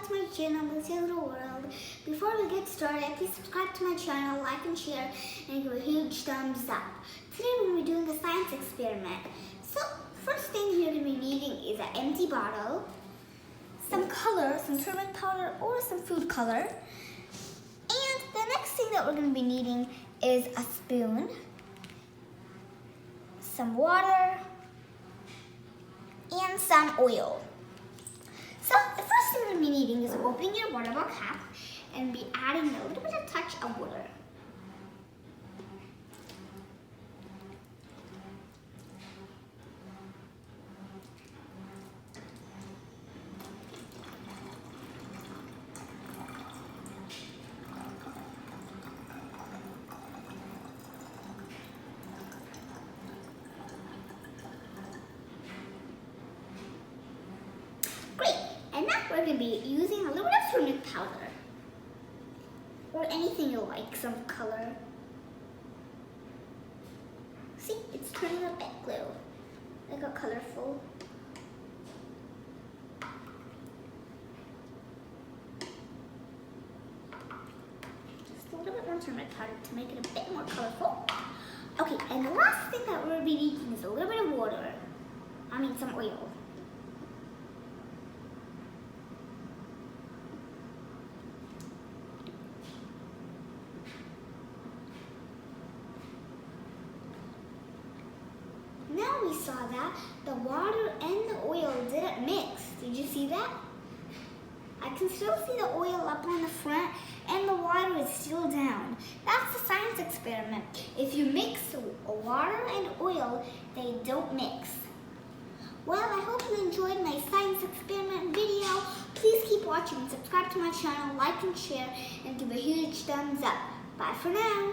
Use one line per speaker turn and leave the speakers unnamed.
back to my channel, Lucy's Little World. Before we get started, please subscribe to my channel, like and share, and give a huge thumbs up. Today we're going to be doing a science experiment. So, first thing you're going to be needing is an empty bottle, some color, some turmeric powder or some food color. And the next thing that we're going to be needing is a spoon, some water, and some oil. So the first thing we're going to be needing is opening your water bottle cap and be adding a little bit of touch of water. Great, and now we're going to be using a little bit of turmeric powder or anything you like, some color. See, it's turning a bit blue, like a colorful. Just a little bit more turmeric powder to make it a bit more colorful. Okay, and the last thing that we'll be needing is a little bit of water. Some oil. Now we saw that the water and the oil didn't mix. Did you see that? I can still see the oil up on the front and the water is still down. That's the science experiment. If you mix water and oil, they don't mix. Well, I hope you enjoyed my science experiment video. Please keep watching, subscribe to my channel, like and share, and give a huge thumbs up. Bye for now.